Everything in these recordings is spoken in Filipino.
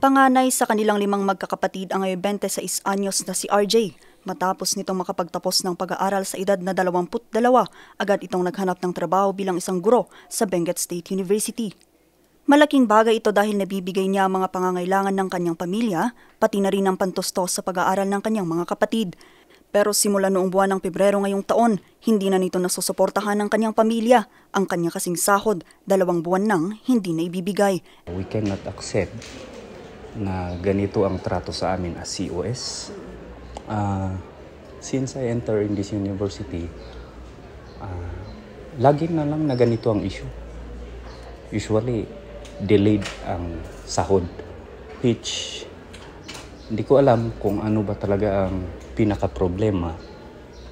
Panganay sa kanilang 5 magkakapatid ang 26 anyos na si RJ. Matapos nitong makapagtapos ng pag-aaral sa edad na 22, agad itong naghanap ng trabaho bilang isang guro sa Benguet State University. Malaking bagay ito dahil nabibigay niya ang mga pangangailangan ng kanyang pamilya, pati na rin ang pantustos sa pag-aaral ng kanyang mga kapatid. Pero simula noong buwan ng Pebrero ngayong taon, hindi na nito nasusuportahan ng kanyang pamilya. Ang kanya kasing sahod, 2 buwan nang hindi na ibibigay. We cannot accept na ganito ang trato sa amin as COS. Since I enter in this university, lagi na lang na ganito ang issue. Usually, delayed ang sahod, which hindi ko alam kung ano ba talaga ang pinaka-problema.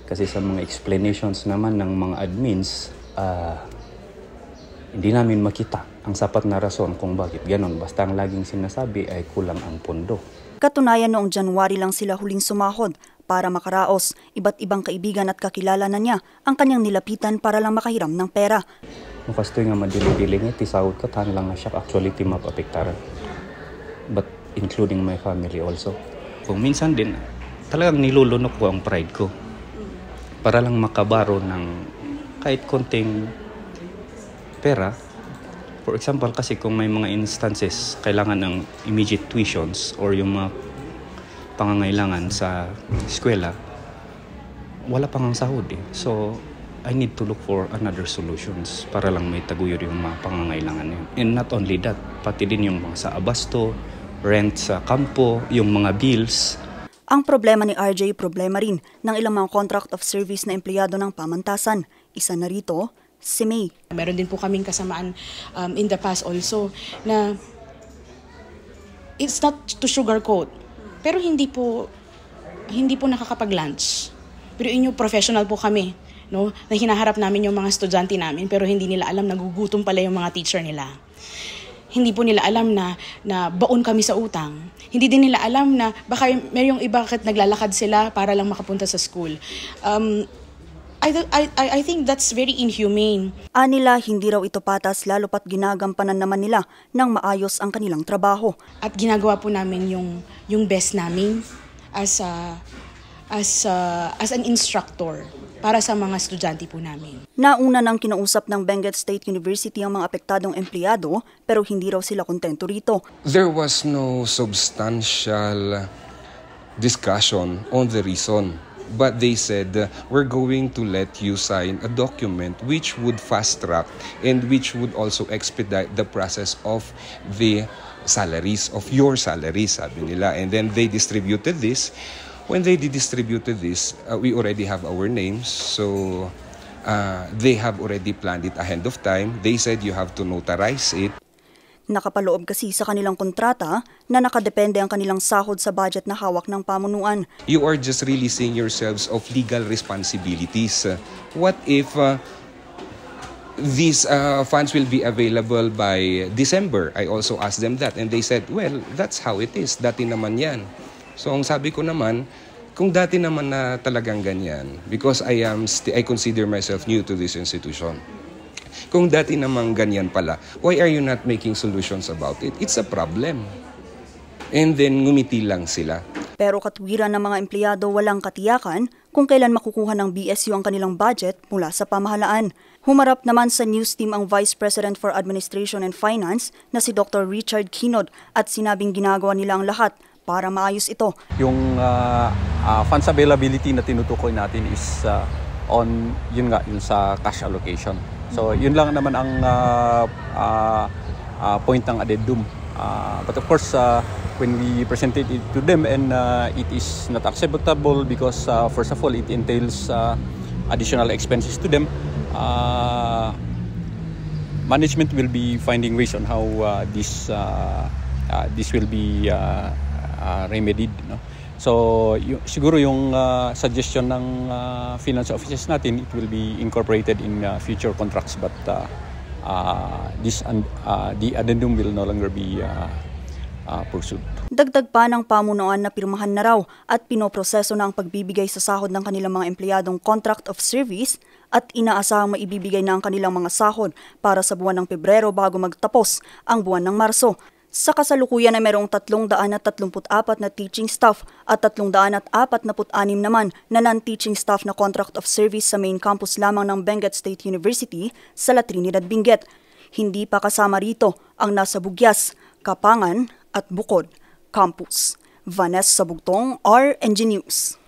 Kasi sa mga explanations naman ng mga admins, hindi namin makita ang sapat na rason kung bakit ganon. Basta ang laging sinasabi ay kulang ang pondo. Katunayan noong January lang sila huling sumahod para makaraos. Iba't ibang kaibigan at kakilala na niya ang kanyang nilapitan para lang makahiram ng pera. Nukas ito nga madili-dili nga, tisahod ka, tahan lang na siya. Actually, timap-apektaran. But including my family also. Kung minsan din, talagang nilulunok ko ang pride ko. Para lang makabaro ng kahit konting pera. For example, kasi kung may mga instances kailangan ng immediate tuitions or yung mga pangangailangan sa eskwela, wala pang ang sahod eh. So, I need to look for another solutions para lang may taguyod yung mga pangangailangan yun. And not only that, pati din yung mga sa abasto, rent sa kampo, yung mga bills. Ang problema ni RJ, problema rin ng ilang mga contract of service na empleyado ng pamantasan. Isa na rito, si May. Meron din po kaming kasamaan in the past also na it's not to sugarcoat, pero hindi po nakakapag-lunch. Pero inyo professional po kami, no? Na hinaharap namin yung mga estudyante namin pero hindi nila alam nagugutom pala yung mga teacher nila. Hindi po nila alam na baon kami sa utang. Hindi din nila alam na baka may yung iba bakit naglalakad sila para lang makapunta sa school. I think that's very inhumane. Anila, hindi raw ito patas lalo pat ginagampanan naman nila ng maayos ang kanilang trabaho. At ginagawa po namin yung best namin as an instructor para sa mga estudyante po namin. Nauna nang kinausap ng Benguet State University ang mga apektadong empleyado pero hindi raw sila kontento rito. There was no substantial discussion on the reason. But they said, we're going to let you sign a document which would fast-track and which would also expedite the process of the salaries, of your salaries, sabi nila. And then they distributed this. When they distributed this, we already have our names. So they have already planned it ahead of time. They said you have to notarize it. Nakapaloob kasi sa kanilang kontrata na nakadepende ang kanilang sahod sa budget na hawak ng pamunuan. You are just releasing yourselves of legal responsibilities. What if these funds will be available by December? I also asked them that and they said, well, that's how it is. Dati naman yan. So ang sabi ko naman, kung dati naman na talagang ganyan, because I consider myself new to this institution. Kung dati namang ganyan pala, why are you not making solutions about it? It's a problem. And then ngumiti lang sila. Pero katwiran ng mga empleyado walang katiyakan kung kailan makukuha ng BSU ang kanilang budget mula sa pamahalaan. Humarap naman sa news team ang Vice President for Administration and Finance na si Dr. Richard Kinod at sinabing ginagawa nila ang lahat para maayos ito. Yung funds availability na tinutukoy natin is on yun sa cash allocation. So yun lang naman ang point ng addendum. But of course, when we presented it to them and it is not acceptable because first of all, it entails additional expenses to them. Management will be finding ways on how this will be remedied. No? So siguro yung suggestion ng finance officers natin, it will be incorporated in future contracts, but the addendum will no longer be pursued. Dagdag pa ng pamunuan na pirmahan na raw at pinoproseso na ang pagbibigay sa sahod ng kanilang mga empleyadong contract of service at inaasahang maibibigay na ang kanilang mga sahod para sa buwan ng Pebrero bago magtapos ang buwan ng Marso. Sa kasalukuyan ay mayroong 334 na teaching staff at 346 naman na non-teaching staff na contract of service sa main campus lamang ng Benguet State University sa La Trinidad, Benguet. Hindi pa kasama rito ang nasa Bugyas, Kapangan at Bukod Campus. Vanessa Bugtong, RNG News.